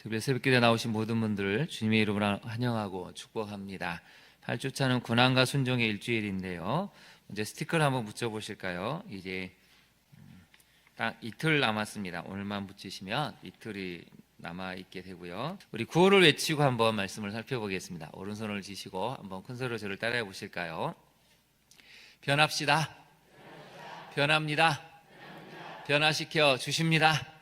특별히 새벽기도에 나오신 모든 분들을 주님의 이름으로 환영하고 축복합니다. 8주차는 고난과 순종의 일주일인데요. 먼저 스티커를 한번 붙여보실까요? 이제 딱 이틀 남았습니다. 오늘만 붙이시면 이틀이 남아있게 되고요. 우리 구호를 외치고 한번 말씀을 살펴보겠습니다. 오른손을 지시고 한번 큰 소리로 저를 따라해 보실까요? 변합시다. 변합니다. 변화시켜 주십니다.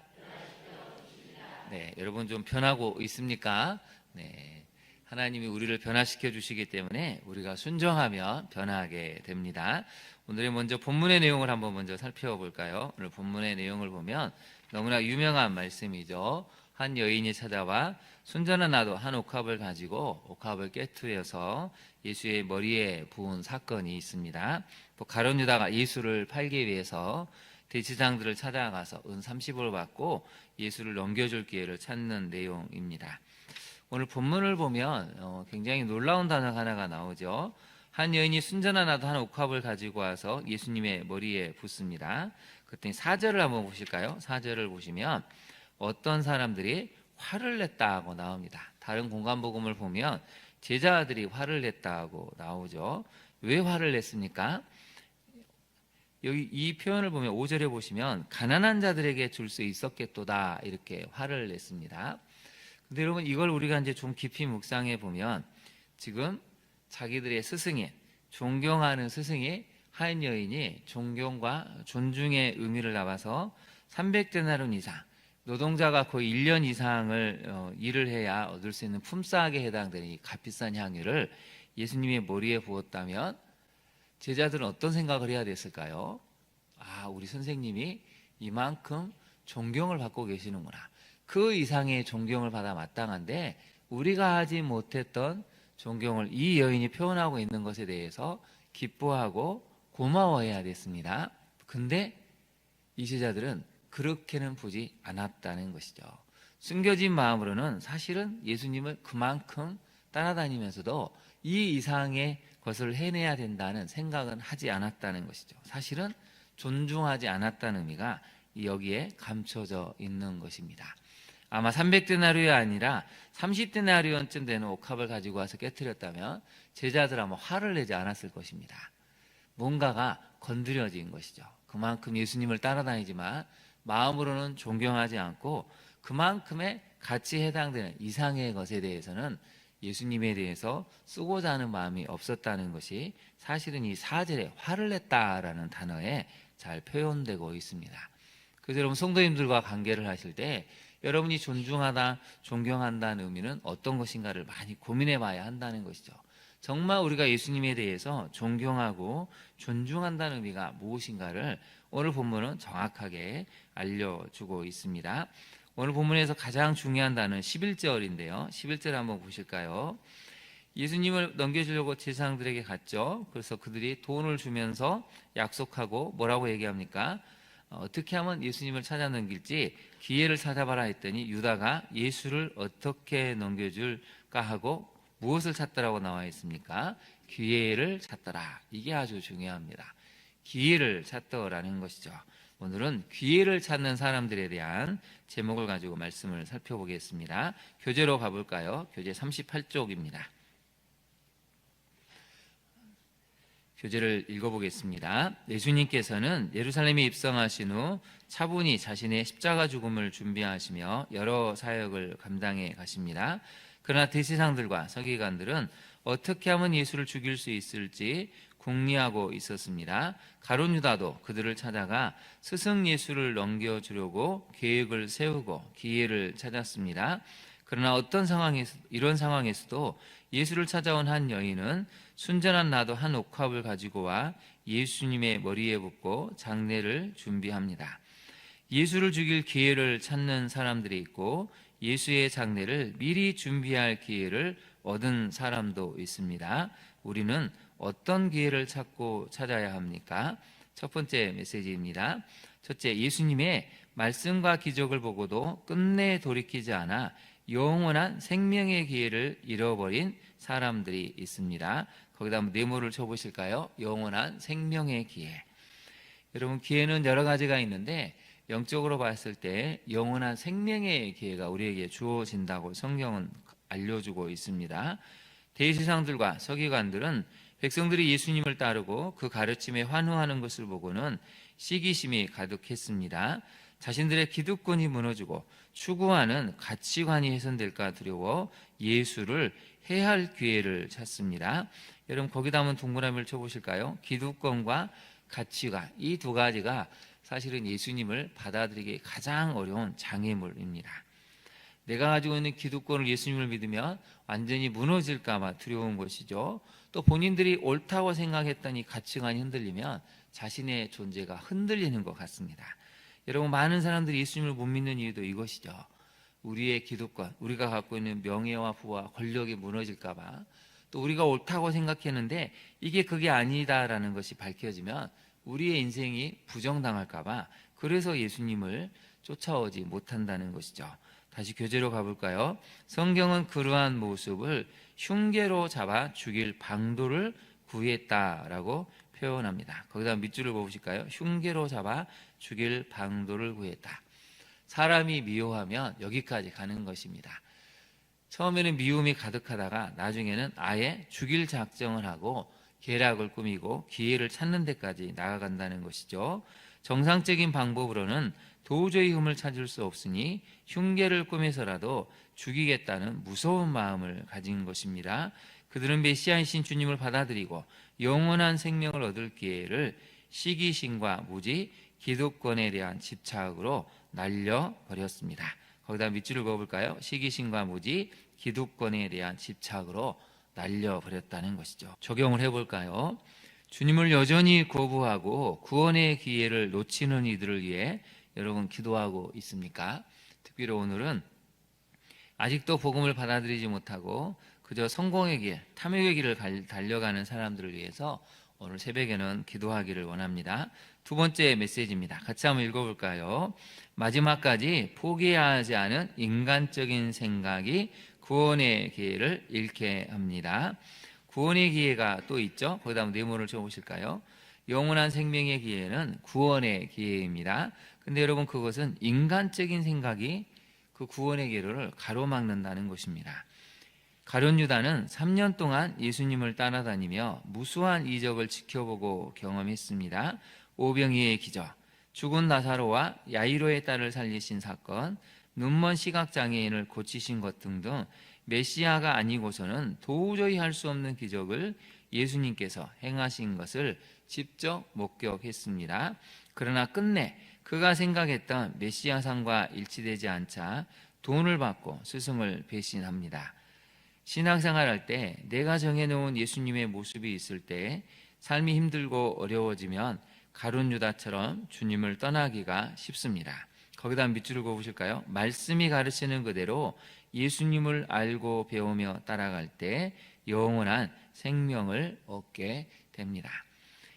네, 여러분 좀 변하고 있습니까? 네, 하나님이 우리를 변화시켜 주시기 때문에 우리가 순종하면 변화하게 됩니다. 오늘의 먼저 본문의 내용을 한번 먼저 살펴볼까요? 오늘 본문의 내용을 보면 너무나 유명한 말씀이죠. 한 여인이 찾아와 순전한 나도 한 옥합을 가지고 옥합을 깨트려서 예수의 머리에 부은 사건이 있습니다. 또 가룟 유다가 예수를 팔기 위해서 대제사장들을 찾아가서 은 30을 받고 예수를 넘겨줄 기회를 찾는 내용입니다. 오늘 본문을 보면 굉장히 놀라운 단어가 하나가 나오죠. 한 여인이 순전한 나도 한 옥합을 가지고 와서 예수님의 머리에 붓습니다. 그랬더니 4절을 한번 보실까요? 4절을 보시면 어떤 사람들이 화를 냈다고 나옵니다. 다른 공간복음을 보면 제자들이 화를 냈다고 나오죠. 왜 화를 냈습니까? 여기 이 표현을 보면 5절에 보시면 가난한 자들에게 줄 수 있었겠도다 이렇게 화를 냈습니다. 근데 여러분 이걸 우리가 이제 좀 깊이 묵상해 보면 지금 자기들의 스승인 존경하는 스승이 한 여인이 존경과 존중의 의미를 담아서 300데나리온 이상 노동자가 거의 1년 이상을 일을 해야 얻을 수 있는 품삯에 해당되는 이 값비싼 향유를 예수님의 머리에 부었다면 제자들은 어떤 생각을 해야 됐을까요? 아, 우리 선생님이 이만큼 존경을 받고 계시는구나. 그 이상의 존경을 받아 마땅한데 우리가 하지 못했던 존경을 이 여인이 표현하고 있는 것에 대해서 기뻐하고 고마워해야 됐습니다. 근데 이 제자들은 그렇게는 보지 않았다는 것이죠. 숨겨진 마음으로는 사실은 예수님을 그만큼 따라다니면서도 이 이상의 것을 해내야 된다는 생각은 하지 않았다는 것이죠. 사실은 존중하지 않았다는 의미가 여기에 감춰져 있는 것입니다. 아마 300데나리온이 아니라 30데나리온쯤 되는 옥합을 가지고 와서 깨트렸다면 제자들 아마 화를 내지 않았을 것입니다. 뭔가가 건드려진 것이죠. 그만큼 예수님을 따라다니지만 마음으로는 존경하지 않고 그만큼의 가치에 해당되는 이상의 것에 대해서는 예수님에 대해서 쓰고자 하는 마음이 없었다는 것이 사실은 이 4절에 화를 냈다라는 단어에 잘 표현되고 있습니다. 그래서 여러분 성도님들과 관계를 하실 때 여러분이 존중하다, 존경한다는 의미는 어떤 것인가를 많이 고민해 봐야 한다는 것이죠. 정말 우리가 예수님에 대해서 존경하고 존중한다는 의미가 무엇인가를 오늘 본문은 정확하게 알려주고 있습니다. 오늘 본문에서 가장 중요한 단어는 11절인데요. 11절 한번 보실까요? 예수님을 넘겨주려고 제사장들에게 갔죠. 그래서 그들이 돈을 주면서 약속하고 뭐라고 얘기합니까? 어떻게 하면 예수님을 찾아 넘길지 기회를 찾아봐라 했더니 유다가 예수를 어떻게 넘겨줄까 하고 무엇을 찾더라고 나와 있습니까? 기회를 찾더라. 이게 아주 중요합니다. 기회를 찾더라는 것이죠. 오늘은 기회를 찾는 사람들에 대한 제목을 가지고 말씀을 살펴보겠습니다. 교재로 가볼까요? 교재 38쪽입니다. 교재를 읽어보겠습니다. 예수님께서는 예루살렘에 입성하신 후 차분히 자신의 십자가 죽음을 준비하시며 여러 사역을 감당해 가십니다. 그러나 대제사장들과 서기관들은 어떻게 하면 예수를 죽일 수 있을지 궁리하고 있었습니다. 가룟 유다도 그들을 찾아가 스승 예수를 넘겨주려고 계획을 세우고 기회를 찾았습니다. 그러나 이런 상황에서도 예수를 찾아온 한 여인은 순전한 나도 한 옥합을 가지고 와 예수님의 머리에 붓고 장례를 준비합니다. 예수를 죽일 기회를 찾는 사람들이 있고 예수의 장례를 미리 준비할 기회를 얻은 사람도 있습니다. 우리는 어떤 기회를 찾고 찾아야 합니까? 첫 번째 메시지입니다. 첫째, 예수님의 말씀과 기적을 보고도 끝내 돌이키지 않아 영원한 생명의 기회를 잃어버린 사람들이 있습니다. 거기다 한번 네모를 쳐보실까요? 영원한 생명의 기회. 여러분 기회는 여러 가지가 있는데 영적으로 봤을 때 영원한 생명의 기회가 우리에게 주어진다고 성경은 알려주고 있습니다. 대제사장들과 서기관들은 백성들이 예수님을 따르고 그 가르침에 환호하는 것을 보고는 시기심이 가득했습니다. 자신들의 기득권이 무너지고 추구하는 가치관이 훼손될까 두려워 예수를 해할 기회를 찾습니다. 여러분 거기다 한번 동그라미를 쳐보실까요? 기득권과 가치관, 이 두 가지가 사실은 예수님을 받아들이기 가장 어려운 장애물입니다. 내가 가지고 있는 기득권을 예수님을 믿으면 완전히 무너질까 봐 두려운 것이죠. 또 본인들이 옳다고 생각했던 이 가치관이 흔들리면 자신의 존재가 흔들리는 것 같습니다. 여러분 많은 사람들이 예수님을 못 믿는 이유도 이것이죠. 우리의 기득권, 우리가 갖고 있는 명예와 부와 권력이 무너질까 봐, 또 우리가 옳다고 생각했는데 이게 그게 아니다라는 것이 밝혀지면 우리의 인생이 부정당할까 봐, 그래서 예수님을 쫓아오지 못한다는 것이죠. 다시 교재로 가볼까요? 성경은 그러한 모습을 흉계로 잡아 죽일 방도를 구했다라고 표현합니다. 거기다 밑줄을 보실까요? 흉계로 잡아 죽일 방도를 구했다. 사람이 미워하면 여기까지 가는 것입니다. 처음에는 미움이 가득하다가 나중에는 아예 죽일 작정을 하고 계략을 꾸미고 기회를 찾는 데까지 나아간다는 것이죠. 정상적인 방법으로는 도저히 흠을 찾을 수 없으니 흉계를 꾸며서라도 죽이겠다는 무서운 마음을 가진 것입니다. 그들은 메시아이신 주님을 받아들이고 영원한 생명을 얻을 기회를 시기심과 무지, 기득권에 대한 집착으로 날려버렸습니다. 거기다 밑줄을 그어볼까요? 시기심과 무지, 기득권에 대한 집착으로 날려버렸다는 것이죠. 적용을 해볼까요? 주님을 여전히 거부하고 구원의 기회를 놓치는 이들을 위해 여러분 기도하고 있습니까? 특별히 오늘은 아직도 복음을 받아들이지 못하고 그저 성공의 길, 탐욕의 길을 달려가는 사람들을 위해서 오늘 새벽에는 기도하기를 원합니다. 두 번째 메시지입니다. 같이 한번 읽어볼까요? 마지막까지 포기하지 않은 인간적인 생각이 구원의 기회를 잃게 합니다. 구원의 기회가 또 있죠. 거기다 한번 네모를 쳐보실까요? 영원한 생명의 기회는 구원의 기회입니다. 근데 여러분 그것은 인간적인 생각이 그 구원의 기회를 가로막는다는 것입니다. 가룟 유다는 3년 동안 예수님을 따라다니며 무수한 이적을 지켜보고 경험했습니다. 오병이의 기적, 죽은 나사로와 야이로의 딸을 살리신 사건, 눈먼 시각장애인을 고치신 것 등등 메시아가 아니고서는 도저히 할 수 없는 기적을 예수님께서 행하신 것을 직접 목격했습니다. 그러나 끝내 그가 생각했던 메시아상과 일치되지 않자 돈을 받고 스승을 배신합니다. 신앙생활할 때 내가 정해놓은 예수님의 모습이 있을 때 삶이 힘들고 어려워지면 가룟 유다처럼 주님을 떠나기가 쉽습니다. 거기다 밑줄을 그어보실까요? 말씀이 가르치는 그대로 예수님을 알고 배우며 따라갈 때 영원한 생명을 얻게 됩니다.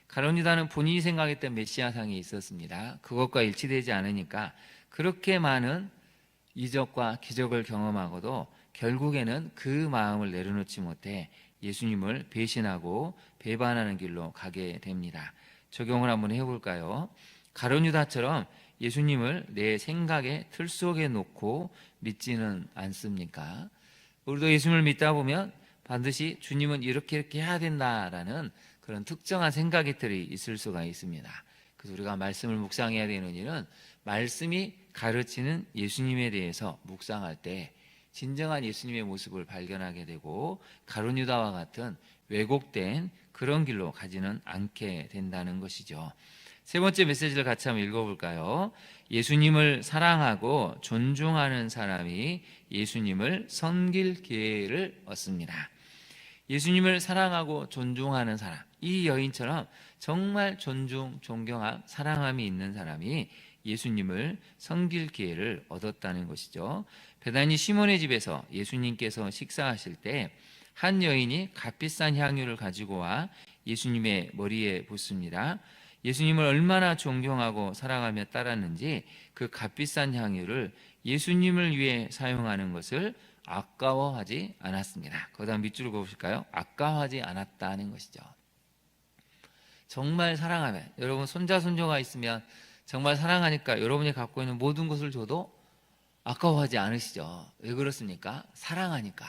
가룟 유다는 본인이 생각했던 메시아상이 있었습니다. 그것과 일치되지 않으니까 그렇게 많은 이적과 기적을 경험하고도 결국에는 그 마음을 내려놓지 못해 예수님을 배신하고 배반하는 길로 가게 됩니다. 적용을 한번 해볼까요? 가룟 유다처럼 예수님을 내 생각의 틀 속에 놓고 믿지는 않습니까? 우리도 예수님을 믿다 보면 반드시 주님은 이렇게 해야 된다라는 그런 특정한 생각의 틀이 있을 수가 있습니다. 그래서 우리가 말씀을 묵상해야 되는 일은 말씀이 가르치는 예수님에 대해서 묵상할 때 진정한 예수님의 모습을 발견하게 되고 가룟 유다와 같은 왜곡된 그런 길로 가지는 않게 된다는 것이죠. 세 번째 메시지를 같이 한번 읽어볼까요? 예수님을 사랑하고 존중하는 사람이 예수님을 섬길 기회를 얻습니다. 예수님을 사랑하고 존중하는 사람, 이 여인처럼 정말 존중, 존경함, 사랑함이 있는 사람이 예수님을 섬길 기회를 얻었다는 것이죠. 베다니 시몬의 집에서 예수님께서 식사하실 때 한 여인이 값비싼 향유를 가지고 와 예수님의 머리에 붓습니다. 예수님을 얼마나 존경하고 사랑하며 따랐는지 그 값비싼 향유를 예수님을 위해 사용하는 것을 아까워하지 않았습니다. 거기다 밑줄을 그어보실까요? 아까워하지 않았다는 것이죠. 정말 사랑하면, 여러분 손자 손녀가 있으면 정말 사랑하니까 여러분이 갖고 있는 모든 것을 줘도 아까워하지 않으시죠? 왜 그렇습니까? 사랑하니까.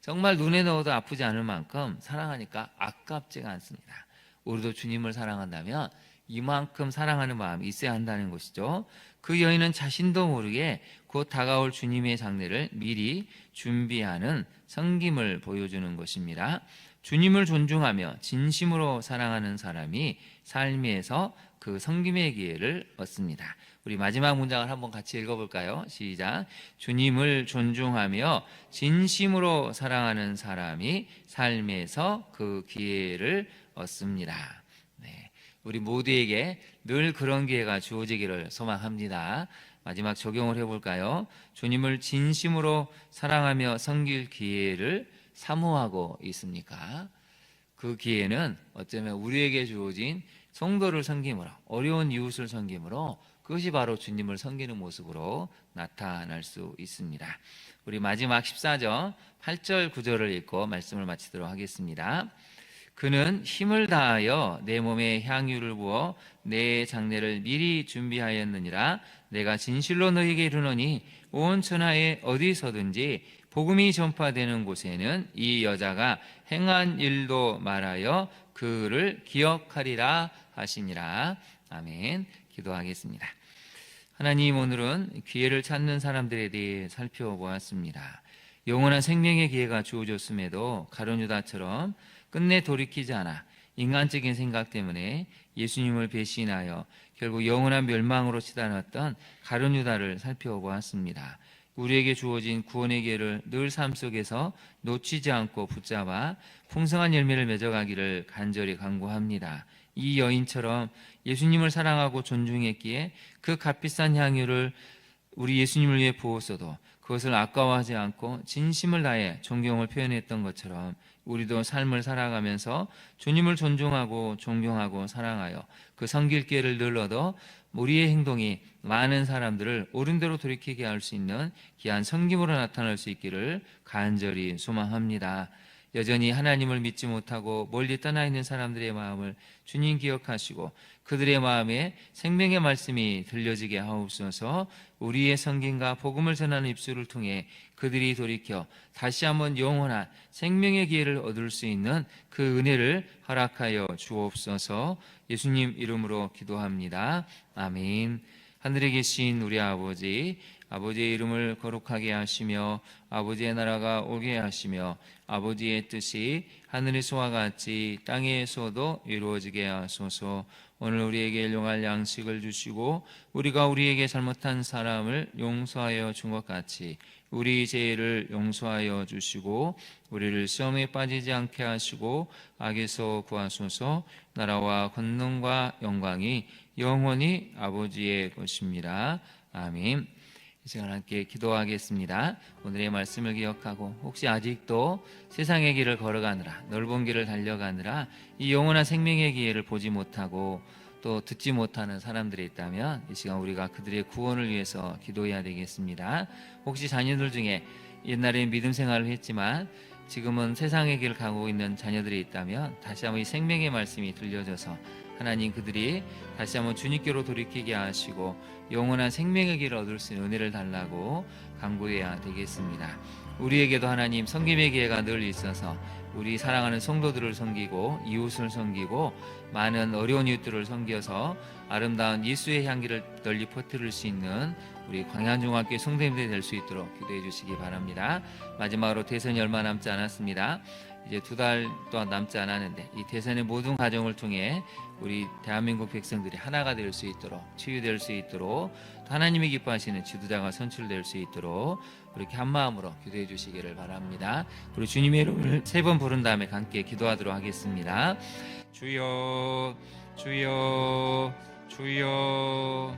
정말 눈에 넣어도 아프지 않을 만큼 사랑하니까 아깝지가 않습니다. 우리도 주님을 사랑한다면 이만큼 사랑하는 마음이 있어야 한다는 것이죠. 그 여인은 자신도 모르게 곧 다가올 주님의 장례를 미리 준비하는 섬김을 보여주는 것입니다. 주님을 존중하며 진심으로 사랑하는 사람이 삶에서 그 섬김의 기회를 얻습니다. 우리 마지막 문장을 한번 같이 읽어볼까요? 시작. 주님을 존중하며 진심으로 사랑하는 사람이 삶에서 그 기회를 얻습니다. 네, 우리 모두에게 늘 그런 기회가 주어지기를 소망합니다. 마지막 적용을 해볼까요? 주님을 진심으로 사랑하며 섬길 기회를 사모하고 있습니까? 그 기회는 어쩌면 우리에게 주어진 성도를 섬김으로, 어려운 이웃을 섬김으로, 그것이 바로 주님을 섬기는 모습으로 나타날 수 있습니다. 우리 마지막 14절 8절 9절을 읽고 말씀을 마치도록 하겠습니다. 그는 힘을 다하여 내 몸에 향유를 부어 내 장례를 미리 준비하였느니라. 내가 진실로 너희에게 이르노니 온 천하에 어디서든지 복음이 전파되는 곳에는 이 여자가 행한 일도 말하여 그를 기억하리라 하시니라. 아멘. 기도하겠습니다. 하나님, 오늘은 기회를 찾는 사람들에 대해 살펴보았습니다. 영원한 생명의 기회가 주어졌음에도 가룟 유다처럼 끝내 돌이키지 않아 인간적인 생각 때문에 예수님을 배신하여 결국 영원한 멸망으로 치달았던 가룟 유다를 살펴보았습니다. 우리에게 주어진 구원의 기회를 늘 삶 속에서 놓치지 않고 붙잡아 풍성한 열매를 맺어가기를 간절히 간구합니다. 이 여인처럼 예수님을 사랑하고 존중했기에 그 값비싼 향유를 우리 예수님을 위해 부었어도 그것을 아까워하지 않고 진심을 다해 존경을 표현했던 것처럼 우리도 삶을 살아가면서 주님을 존중하고 존경하고 사랑하여 그 섬길 기회를 늘 얻어 우리의 행동이 많은 사람들을 옳은 대로 돌이키게 할 수 있는 귀한 섬김으로 나타날 수 있기를 간절히 소망합니다. 여전히 하나님을 믿지 못하고 멀리 떠나 있는 사람들의 마음을 주님 기억하시고 그들의 마음에 생명의 말씀이 들려지게 하옵소서. 우리의 성김과 복음을 전하는 입술을 통해 그들이 돌이켜 다시 한번 영원한 생명의 기회를 얻을 수 있는 그 은혜를 허락하여 주옵소서. 예수님 이름으로 기도합니다. 아멘. 하늘에 계신 우리 아버지, 아버지의 이름을 거룩하게 하시며 아버지의 나라가 오게 하시며 아버지의 뜻이 하늘에서와 같이 땅에서도 이루어지게 하소서. 오늘 우리에게 일용할 양식을 주시고 우리가 우리에게 잘못한 사람을 용서하여 준 것 같이 우리 죄를 용서하여 주시고 우리를 시험에 빠지지 않게 하시고 악에서 구하소서. 나라와 권능과 영광이 영원히 아버지의 것입니다. 아멘. 이 시간 함께 기도하겠습니다. 오늘의 말씀을 기억하고 혹시 아직도 세상의 길을 걸어가느라 넓은 길을 달려가느라 이 영원한 생명의 기회를 보지 못하고 또 듣지 못하는 사람들이 있다면 이 시간 우리가 그들의 구원을 위해서 기도해야 되겠습니다. 혹시 자녀들 중에 옛날에 믿음 생활을 했지만 지금은 세상의 길을 가고 있는 자녀들이 있다면 다시 한번 이 생명의 말씀이 들려져서 하나님 그들이 다시 한번 주님께로 돌이키게 하시고 영원한 생명의 길을 얻을 수 있는 은혜를 달라고 간구해야 되겠습니다. 우리에게도 하나님 섬김의 기회가 늘 있어서 우리 사랑하는 성도들을 섬기고 이웃을 섬기고 많은 어려운 이웃들을 섬겨서 아름다운 예수의 향기를 널리 퍼뜨릴 수 있는 우리 광양중학교 성도님들이 될 수 있도록 기도해 주시기 바랍니다. 마지막으로 대선이 얼마 남지 않았습니다. 이제 2달도 남지 않았는데 이 대선의 모든 과정을 통해 우리 대한민국 백성들이 하나가 될 수 있도록 치유될 수 있도록 하나님이 기뻐하시는 지도자가 선출될 수 있도록 그렇게 한마음으로 기도해 주시기를 바랍니다. 우리 주님의 이름을 3번 부른 다음에 함께 기도하도록 하겠습니다. 주여 주여 주여